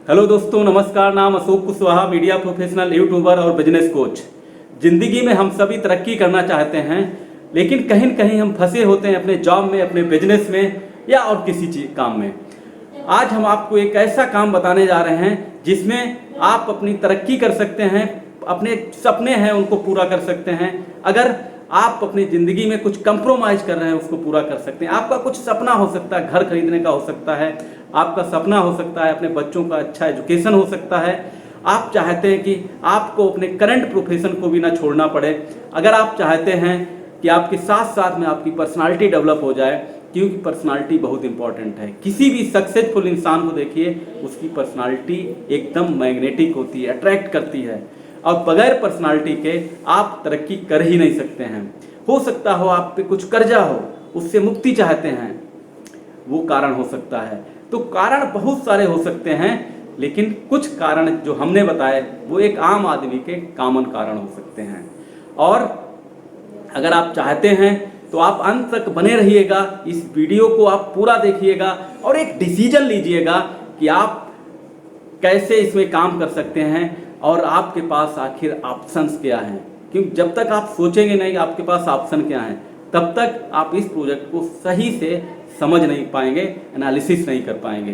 Hello दोस्तों, नमस्कार। नाम Ashok Kushwaha, media professional, YouTuber और बिजनेस कोच। जिंदगी में हम सभी तरक्की करना चाहते हैं, लेकिन कहीं न कहीं हम फंसे होते हैं अपने जॉब में, अपने बिजनेस में या और किसी चीज काम में। आज हम आपको एक ऐसा काम बताने जा रहे हैं जिसमें आप अपनी तरक्की कर सकते हैं, अपने सपने हैं उनको पूरा कर सकते हैं। अगर आप अपनी ज़िंदगी में कुछ कंप्रोमाइज़ कर रहे हैं उसको पूरा कर सकते हैं। आपका कुछ सपना हो सकता है, घर खरीदने का हो सकता है, आपका सपना हो सकता है अपने बच्चों का अच्छा एजुकेशन हो सकता है। आप चाहते हैं कि आपको अपने करंट प्रोफेशन को भी ना छोड़ना पड़े। अगर आप चाहते हैं कि आपके साथ साथ में आपकी पर्सनालिटी डेवलप हो जाए, क्योंकि पर्सनालिटी बहुत इंपॉर्टेंट है। किसी भी सक्सेसफुल इंसान को देखिए, उसकी पर्सनालिटी एकदम मैग्नेटिक होती है, अट्रैक्ट करती है, और बगैर पर्सनालिटी के आप तरक्की कर ही नहीं सकते हैं। हो सकता हो आप पे कुछ कर्जा हो, उससे मुक्ति चाहते हैं, वो कारण हो सकता है। तो कारण बहुत सारे हो सकते हैं, लेकिन कुछ कारण जो हमने बताए वो एक आम आदमी के कॉमन कारण हो सकते हैं। और अगर आप चाहते हैं तो आप अंत तक बने रहिएगा, इस वीडियो को आप पूरा देखिएगा और एक डिसीजन लीजिएगा कि आप कैसे इसमें काम कर सकते हैं और आपके पास आखिर ऑप्शंस क्या हैं। क्योंकि जब तक आप सोचेंगे नहीं आपके पास ऑप्शन क्या हैं, तब तक आप इस प्रोजेक्ट को सही से समझ नहीं पाएंगे, एनालिसिस नहीं कर पाएंगे।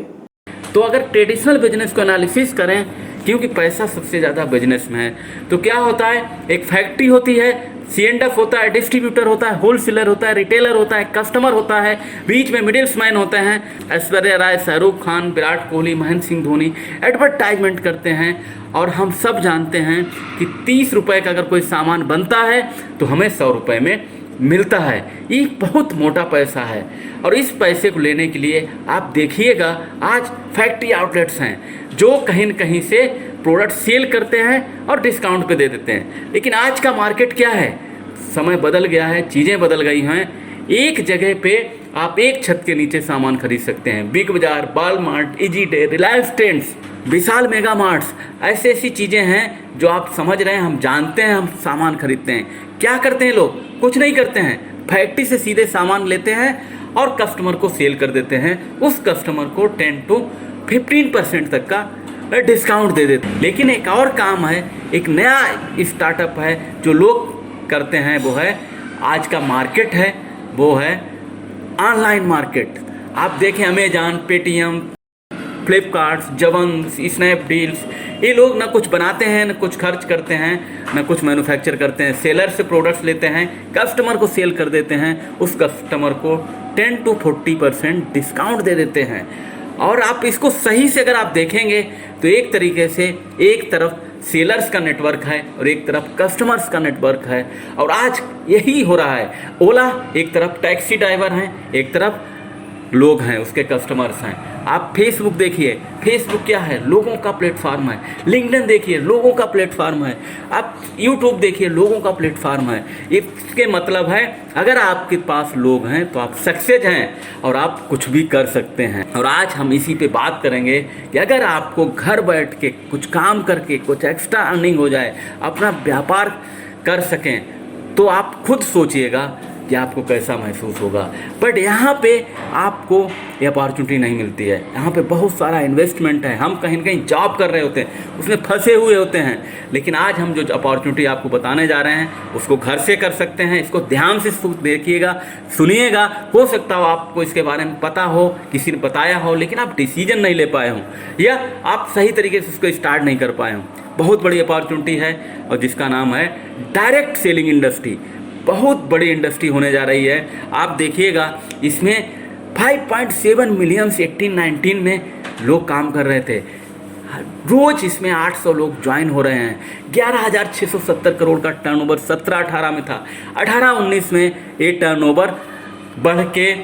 तो अगर ट्रेडिशनल बिजनेस को एनालिसिस करें, क्योंकि पैसा सबसे ज़्यादा बिजनेस में है, तो क्या होता है, एक फैक्ट्री होती है, C&F होता है, डिस्ट्रीब्यूटर होता है, होलसेलर होता है, रिटेलर होता है, कस्टमर होता है, बीच में मिडिल्समैन होते हैं। ऐश्वर्या राय, शाहरुख खान, विराट कोहली, महेंद्र सिंह धोनी एडवर्टाइजमेंट करते हैं, और हम सब जानते हैं कि 30 रुपये का अगर कोई सामान बनता है तो हमें 100 रुपये में मिलता है। ये बहुत मोटा पैसा है, और इस पैसे को लेने के लिए आप देखिएगा आज फैक्ट्री आउटलेट्स हैं जो कहीं न कहीं से प्रोडक्ट सेल करते हैं और डिस्काउंट पे दे देते हैं। लेकिन आज का मार्केट क्या है, समय बदल गया है, चीज़ें बदल गई हैं। एक जगह पे आप एक छत के नीचे सामान खरीद सकते हैं। बिग बाजार, वॉलमार्ट, इजी डे, रिलायंस ट्रेंड्स, विशाल मेगा मार्ट्स, ऐसी ऐसी चीज़ें हैं जो आप समझ रहे हैं, हम जानते हैं, हम सामान खरीदते हैं। क्या करते हैं लोग? कुछ नहीं करते हैं, फैक्ट्री से सीधे सामान लेते हैं और कस्टमर को सेल कर देते हैं। उस कस्टमर को 10 to 15% तक का डिस्काउंट दे देते हैं। लेकिन एक और काम है, एक नया स्टार्टअप है जो लोग करते हैं, वो है आज का मार्केट है, वो है ऑनलाइन मार्केट। आप देखें अमेजॉन, पेटीएम, फ्लिपकार्ट, जबंग, स्नैपडील्स, ये लोग ना कुछ बनाते हैं, ना कुछ खर्च करते हैं, ना कुछ मैन्युफैक्चर करते हैं। सेलर से प्रोडक्ट्स लेते हैं, कस्टमर को सेल कर देते हैं, उस कस्टमर को 10 to 40% डिस्काउंट दे देते हैं। और आप इसको सही से अगर आप देखेंगे तो एक तरीके से एक तरफ सेलर्स का नेटवर्क है और एक तरफ कस्टमर्स का नेटवर्क है। और आज यही हो रहा है। ओला एक तरफ टैक्सी ड्राइवर हैं, एक तरफ लोग हैं, उसके कस्टमर्स हैं। आप फेसबुक देखिए, फेसबुक क्या है, लोगों का प्लेटफार्म है। लिंक्डइन देखिए, लोगों का प्लेटफार्म है। आप यूट्यूब देखिए, लोगों का प्लेटफार्म है। इसके मतलब है अगर आपके पास लोग हैं तो आप सक्सेस हैं और आप कुछ भी कर सकते हैं। और आज हम इसी पे बात करेंगे कि अगर आपको घर बैठ के कुछ काम करके कुछ एक्स्ट्रा अर्निंग हो जाए, अपना व्यापार कर सकें, तो आप खुद सोचिएगा कि आपको कैसा महसूस होगा। बट यहाँ पे आपको ये अपॉर्चुनिटी नहीं मिलती है। यहाँ पे बहुत सारा इन्वेस्टमेंट है, हम कहीं न कहीं जॉब कर रहे होते हैं, उसमें फंसे हुए होते हैं। लेकिन आज हम जो अपॉर्चुनिटी आपको बताने जा रहे हैं उसको घर से कर सकते हैं। इसको ध्यान से देखिएगा, सुनिएगा। हो सकता हो आपको इसके बारे में पता हो, किसी ने बताया हो, लेकिन आप डिसीजन नहीं ले पाए हों, या आप सही तरीके से इसको स्टार्ट नहीं कर पाए हों। बहुत बड़ी अपॉर्चुनिटी है और जिसका नाम है डायरेक्ट सेलिंग इंडस्ट्री। बहुत बड़ी इंडस्ट्री होने जा रही है। आप देखिएगा, इसमें 5.7 मिलियन 18-19 में लोग काम कर रहे थे। रोज इसमें 800 लोग ज्वाइन हो रहे हैं। 11,670 करोड़ का टर्नओवर 17-18 में था। 18-19 में ये टर्नओवर बढ़ के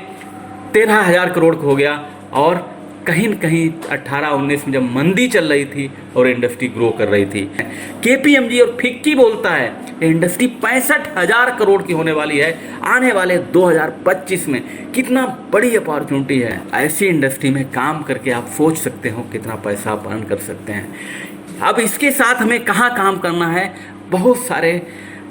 13,000 करोड़ हो गया। और कहीं न कहीं 18-19 में जब मंदी चल रही थी और इंडस्ट्री ग्रो कर रही थी, KPMG और फिक्की बोलता है इंडस्ट्री 65,000 करोड़ की होने वाली है आने वाले 2025 में। कितना बड़ी अपॉर्चुनिटी है। ऐसी इंडस्ट्री में काम करके आप सोच सकते हो कितना पैसा आप अर्न कर सकते हैं। अब इसके साथ हमें कहाँ काम करना है, बहुत सारे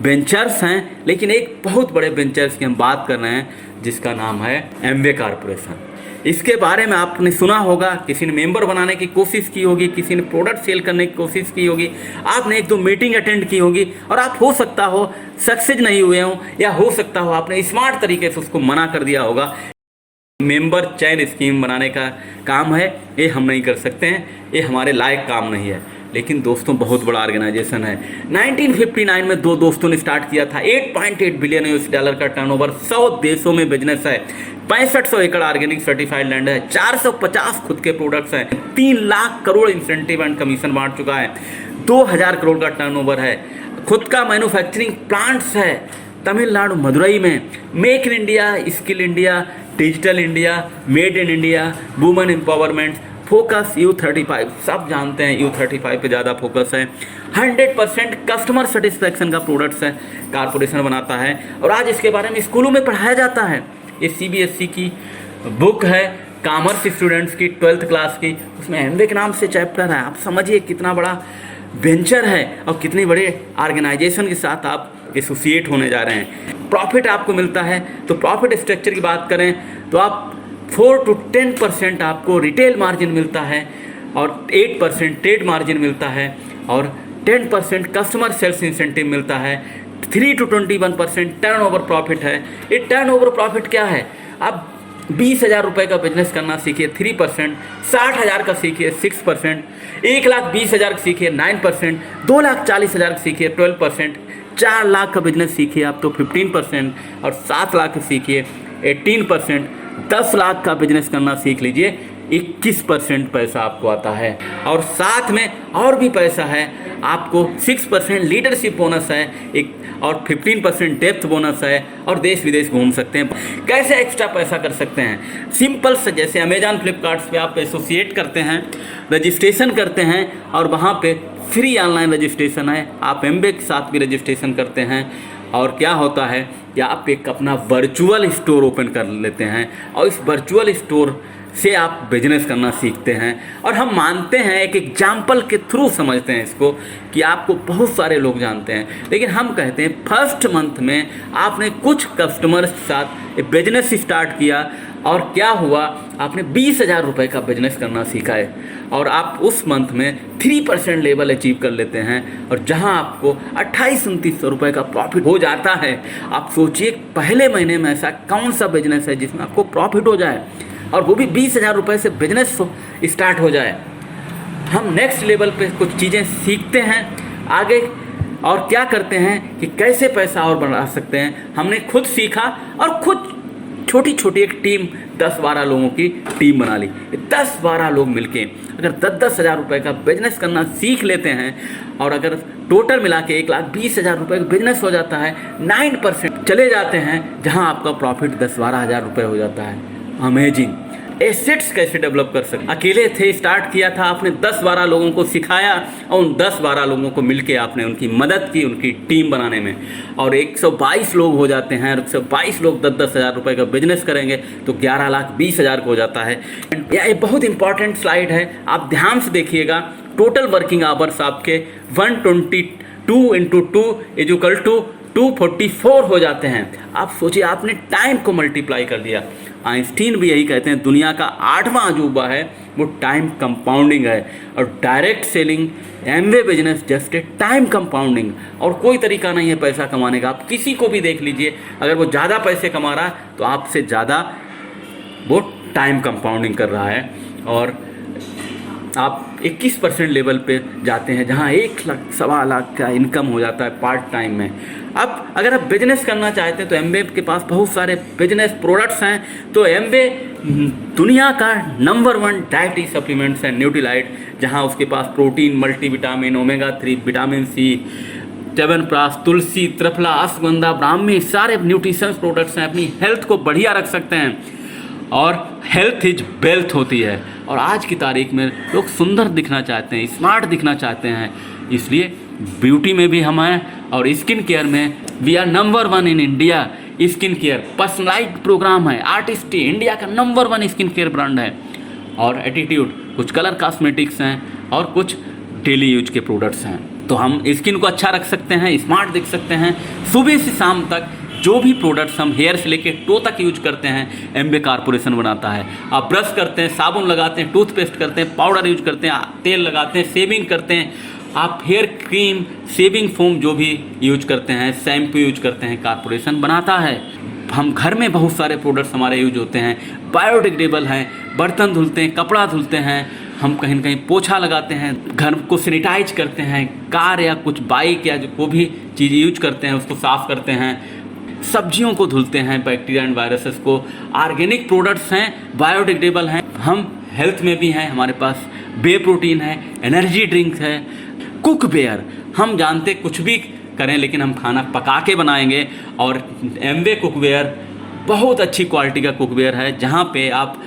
वेंचर्स हैं, लेकिन एक बहुत बड़े वेंचर्स की हम बात कर रहे हैं जिसका नाम है एमवे कॉरपोरेशन। इसके बारे में आपने सुना होगा, किसी ने मेंबर बनाने की कोशिश की होगी, किसी ने प्रोडक्ट सेल करने की कोशिश की होगी, आपने एक दो मीटिंग अटेंड की होगी और आप हो सकता हो सक्सेस नहीं हुए हो, या हो सकता हो आपने स्मार्ट तरीके से उसको मना कर दिया होगा। मेंबर चयन स्कीम बनाने का काम है, ये हम नहीं कर सकते हैं, ये हमारे लायक काम नहीं है। लेकिन दोस्तों बहुत बड़ा ऑर्गेनाइजेशन है। 1959 में दो दोस्तों ने स्टार्ट किया था। 8.8 बिलियन $US का टर्नओवर, 100 देशों में बिजनेस है, 6500 एकड़ ऑर्गेनिक सर्टिफाइड लैंड है, 450 खुद के प्रोडक्ट्स हैं, 3 lakh crore incentive and commission बांट चुका है, 2000 करोड़ का टर्नओवर है, खुद का मैन्युफैक्चरिंग प्लांट्स है तमिलनाडु मदुरई में। Make in India, skill India, digital India, made in India, women empowerment, focus U35, सब जानते हैं U35 पे ज़्यादा फोकस है। 100% कस्टमर सेटिस्फैक्शन का प्रोडक्ट्स है, कारपोरेशन बनाता है और आज इसके बारे में स्कूलों में पढ़ाया जाता है। ये CBSE की बुक है, कॉमर्स स्टूडेंट्स की 12th क्लास की, उसमें एमवे के नाम से चैप्टर है। आप समझिए कितना बड़ा वेंचर है और कितने बड़े ऑर्गेनाइजेशन के साथ आप एसोसिएट होने जा रहे हैं। प्रॉफिट आपको मिलता है, तो प्रॉफिट स्ट्रक्चर की बात करें तो आप 4 to 10% आपको रिटेल मार्जिन मिलता है और 8% ट्रेड मार्जिन मिलता है और 10% कस्टमर सेल्स इंसेंटिव मिलता है। 3 to 21% टर्नओवर प्रॉफिट है। ये टर्नओवर प्रॉफिट क्या है? आप 20,000 रुपये का बिजनेस करना सीखिए 3%, 60,000 का सीखिए 6%, 1,20,000 का सीखिए 9%, 2,40,000 का सीखिए 12%, 4 लाख का बिजनेस सीखिए आप तो 15% और 7 लाख का सीखिए 18%, 10 लाख का बिजनेस करना सीख लीजिए 21% पैसा आपको आता है। और साथ में और भी पैसा है, आपको 6% लीडरशिप बोनस है एक और 15% डेप्थ बोनस है और देश विदेश घूम सकते हैं। कैसे एक्स्ट्रा पैसा कर सकते हैं? सिंपल से, जैसे अमेजॉन फ्लिपकार्ट्स पे आप एसोसिएट करते हैं, रजिस्ट्रेशन करते हैं और वहाँ पे फ्री ऑनलाइन रजिस्ट्रेशन है। आप एमबे के साथ भी रजिस्ट्रेशन करते हैं और क्या होता है कि आप एक अपना वर्चुअल स्टोर ओपन कर लेते हैं और इस वर्चुअल स्टोर से आप बिजनेस करना सीखते हैं। और हम मानते हैं, एक एग्जाम्पल के थ्रू समझते हैं इसको, कि आपको बहुत सारे लोग जानते हैं, लेकिन हम कहते हैं फर्स्ट मंथ में आपने कुछ कस्टमर्स के साथ बिजनेस स्टार्ट किया और क्या हुआ, आपने 20,000 रुपये का बिजनेस करना सीखा है और आप उस मंथ में 3% लेवल अचीव कर लेते हैं और जहां आपको 2800-2900 रुपये का प्रॉफिट हो जाता है। आप सोचिए पहले महीने में ऐसा कौन सा बिजनेस है जिसमें आपको प्रॉफिट हो जाए और वो भी 20,000 रुपये से बिजनेस स्टार्ट हो जाए। हम नेक्स्ट लेवल पे कुछ चीज़ें सीखते हैं आगे और क्या करते हैं कि कैसे पैसा और बढ़ा सकते हैं। हमने खुद सीखा और खुद छोटी छोटी एक टीम 10-12 लोगों की टीम बना ली। 10-12 लोग मिलके अगर 10-10 हज़ार रुपये का बिजनेस करना सीख लेते हैं और अगर टोटल मिला के 1,20,000 रुपये का बिजनेस हो जाता है, 9% चले जाते हैं जहां आपका प्रॉफिट 10-12 हज़ार रुपये हो जाता है। अमेजिंग। एसेट्स कैसे डेवलप कर सकते? अकेले थे, स्टार्ट किया था आपने, 10-12 लोगों को सिखाया और उन 10-12 लोगों को मिलके आपने उनकी मदद की उनकी टीम बनाने में और 122 लोग हो जाते हैं और 122 लोग 10-10 हज़ार रुपये का बिजनेस करेंगे तो 11,20,000 को हो जाता है। यह एक बहुत इंपॉर्टेंट स्लाइड है, आप ध्यान से देखिएगा। टोटल वर्किंग आवर्स आपके 122 × 2 = 244 हो जाते हैं। आप सोचिए, आपने टाइम को मल्टीप्लाई कर दिया। आइंस्टीन भी यही कहते हैं, दुनिया का 8वां अजूबा है वो टाइम कंपाउंडिंग है और direct selling, Amway business just a time compounding. और कोई तरीका नहीं है पैसा कमाने का। आप किसी को भी देख लीजिए, अगर वो ज़्यादा पैसे कमा रहा है तो आपसे ज़्यादा वो टाइम कंपाउंडिंग कर रहा है और आप 21% लेवल पे जाते हैं जहां 1 लाख 1.25 लाख का इनकम हो जाता है पार्ट टाइम में। अब अगर आप बिजनेस करना चाहते हैं तो एमवे के पास बहुत सारे बिजनेस प्रोडक्ट्स हैं। तो एमवे दुनिया का नंबर 1 डाइटरी सप्लीमेंट्स है न्यूट्रीलाइट, जहां उसके पास protein, multivitamin, omega three, vitamin C, chyawanprash, tulsi, triphala, ashwagandha, brahmi, सारे न्यूट्रिशंस प्रोडक्ट्स हैं। अपनी हेल्थ को बढ़िया रख सकते हैं और हेल्थ इज वेल्थ होती है। और आज की तारीख में लोग सुंदर दिखना चाहते हैं, स्मार्ट दिखना चाहते हैं, इसलिए ब्यूटी में भी हम हैं और स्किन केयर में we are number 1 in India. Skin care personalised program है, आर्टिस्टी इंडिया का नंबर 1 स्किन केयर ब्रांड है। और एटीट्यूड, कुछ कलर कॉस्मेटिक्स हैं और कुछ डेली यूज के प्रोडक्ट्स हैं। तो हम स्किन को अच्छा रख सकते हैं, स्मार्ट दिख सकते हैं। सुबह से शाम तक जो भी प्रोडक्ट्स हम हेयर से लेके टो तक यूज करते हैं एम्बे कारपोरेशन बनाता है। आप ब्रश करते हैं, साबुन लगाते हैं, टूथपेस्ट करते हैं, पाउडर यूज करते हैं, तेल लगाते हैं, शेविंग करते हैं, आप हेयर क्रीम, शेविंग फोम जो भी यूज करते हैं, शैम्पू यूज करते हैं, कारपोरेशन बनाता है। हम घर में बहुत सारे प्रोडक्ट्स हमारे यूज होते हैं, बायोडिग्रेडेबल हैं, बर्तन धुलते हैं, कपड़ा धुलते हैं, हम कहीं न कहीं पोछा लगाते हैं, घर को सैनिटाइज करते हैं, कार या कुछ बाइक या जो कोई भी चीज़ यूज करते हैं उसको साफ़ करते हैं, सब्जियों को धुलते हैं, बैक्टीरिया एंड वायरसेस को। ऑर्गेनिक प्रोडक्ट्स हैं, बायोडिग्रेडेबल हैं, हम हेल्थ में भी हैं, हमारे पास बे प्रोटीन है, एनर्जी ड्रिंक है, कुकवेयर। हम जानते कुछ भी करें लेकिन हम खाना पका के बनाएंगे, और एम्बे कुकवेयर बहुत अच्छी क्वालिटी का कुकवेयर है, जहाँ पे आप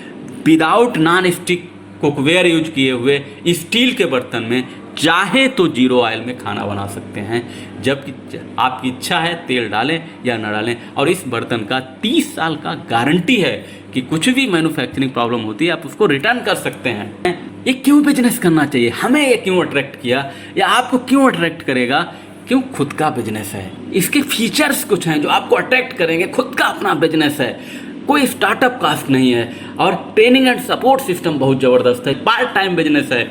without non stick cookware use किए हुए स्टील के बर्तन में चाहे तो जीरो ऑयल में खाना बना सकते हैं, जबकि आपकी इच्छा है तेल डालें या ना डालें। और इस बर्तन का 30 साल का गारंटी है कि कुछ भी मैन्युफैक्चरिंग प्रॉब्लम होती है आप उसको रिटर्न कर सकते हैं। ये क्यों बिजनेस करना चाहिए, हमें ये क्यों अट्रैक्ट किया या आपको क्यों अट्रैक्ट करेगा? क्यों? खुद का बिजनेस है, इसके फीचर्स कुछ हैं जो आपको अट्रैक्ट करेंगे। खुद का अपना बिजनेस है, कोई स्टार्टअप कास्ट नहीं है, और ट्रेनिंग एंड सपोर्ट सिस्टम बहुत ज़बरदस्त है, पार्ट टाइम बिजनेस है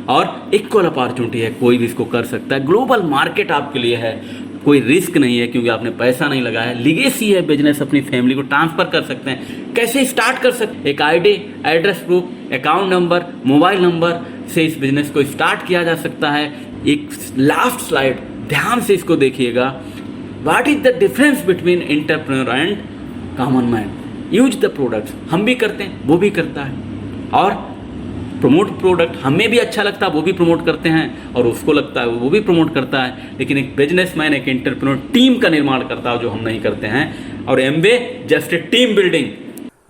और इक्वल अपॉर्चुनिटी है, कोई भी इसको कर सकता है। ग्लोबल मार्केट आपके लिए है, कोई रिस्क नहीं है क्योंकि आपने पैसा नहीं लगाया है। लिगेसी है, बिजनेस अपनी फैमिली को ट्रांसफ़र कर सकते हैं। कैसे स्टार्ट कर सकते हैं? एक ID, address proof, account number, mobile number से इस बिजनेस को स्टार्ट किया जा सकता है। एक लास्ट स्लाइड ध्यान से इसको देखिएगा। What is the difference between entrepreneur and common man? Use the products, हम भी करते हैं, वो भी करता है, और प्रमोट प्रोडक्ट हमें भी अच्छा लगता है, वो भी प्रमोट करते हैं, और उसको लगता है वो भी प्रमोट करता है। लेकिन एक बिजनेसमैन, एक एंटरप्रेन्योर टीम का निर्माण करता है जो हम नहीं करते हैं, और एम्बे जस्ट ए टीम बिल्डिंग।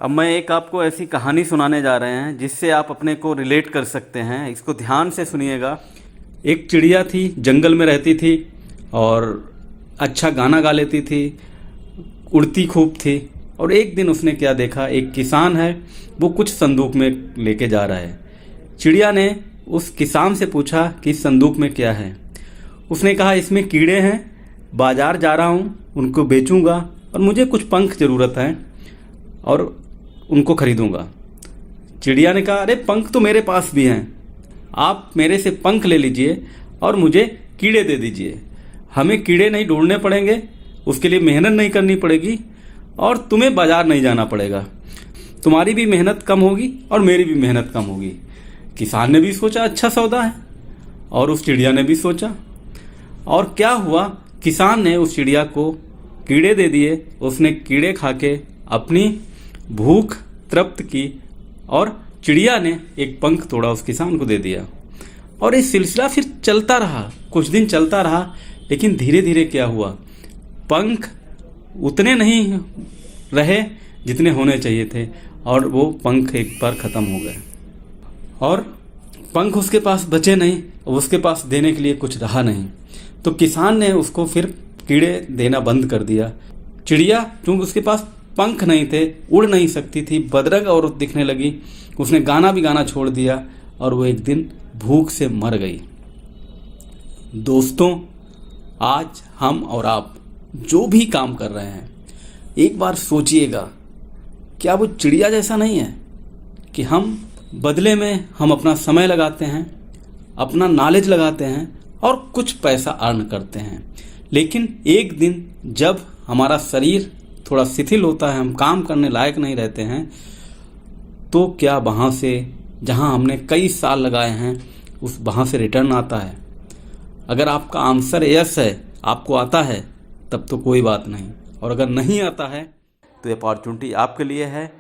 अब मैं एक आपको ऐसी कहानी सुनाने जा रहे हैं जिससे आप अपने को रिलेट कर सकते हैं, इसको ध्यान से सुनिएगा। एक चिड़िया थी, जंगल में रहती थी और अच्छा गाना गा लेती थी, उड़ती खूब थी। और एक दिन उसने क्या देखा, एक किसान है वो कुछ संदूक में लेके जा रहा है। चिड़िया ने उस किसान से पूछा कि इस संदूक में क्या है। उसने कहा इसमें कीड़े हैं, बाजार जा रहा हूँ, उनको बेचूंगा और मुझे कुछ पंख ज़रूरत हैं और उनको खरीदूंगा। चिड़िया ने कहा अरे पंख तो मेरे पास भी हैं, आप मेरे से पंख ले लीजिए और मुझे कीड़े दे दीजिए। हमें कीड़े नहीं ढूंढने पड़ेंगे, उसके लिए मेहनत नहीं करनी पड़ेगी और तुम्हें बाजार नहीं जाना पड़ेगा। तुम्हारी भी मेहनत कम होगी और मेरी भी मेहनत कम होगी। किसान ने भी सोचा अच्छा सौदा है, और उस चिड़िया ने भी सोचा। और क्या हुआ, किसान ने उस चिड़िया को कीड़े दे दिए। उसने कीड़े खा के अपनी भूख तृप्त की और चिड़िया ने एक पंख तोड़ा उस किसान को दे दिया। और ये सिलसिला फिर चलता रहा, कुछ दिन चलता रहा। लेकिन धीरे धीरे क्या हुआ, पंख उतने नहीं रहे जितने होने चाहिए थे, और वो पंख एक बार ख़त्म हो गए और पंख उसके पास बचे नहीं, उसके पास देने के लिए कुछ रहा नहीं। तो किसान ने उसको फिर कीड़े देना बंद कर दिया। चिड़िया क्योंकि उसके पास पंख नहीं थे, उड़ नहीं सकती थी, बदरंग औरत दिखने लगी, उसने गाना भी गाना छोड़ दिया और वो एक दिन भूख से मर गई। दोस्तों, आज हम और आप जो भी काम कर रहे हैं, एक बार सोचिएगा, क्या वो चिड़िया जैसा नहीं है कि हम बदले में हम अपना समय लगाते हैं, अपना नॉलेज लगाते हैं और कुछ पैसा अर्न करते हैं। लेकिन एक दिन जब हमारा शरीर थोड़ा शिथिल होता है, हम काम करने लायक नहीं रहते हैं, तो क्या वहाँ से जहाँ हमने कई साल लगाए हैं उस वहाँ से रिटर्न आता है? अगर आपका आंसर यस है, आपको आता है, तब तो कोई बात नहीं, और अगर नहीं आता है तो ये अपॉर्चुनिटी आपके लिए है।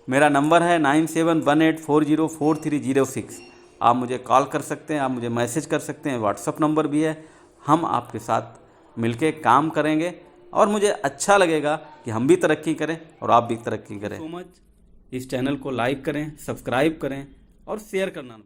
मेरा नंबर है 9718404306। आप मुझे कॉल कर सकते हैं, आप मुझे मैसेज कर सकते हैं, व्हाट्सअप नंबर भी है। हम आपके साथ मिलके काम करेंगे और मुझे अच्छा लगेगा कि हम भी तरक्की करें और आप भी तरक्की करें। So much. इस चैनल को लाइक करें, सब्सक्राइब करें और शेयर करना।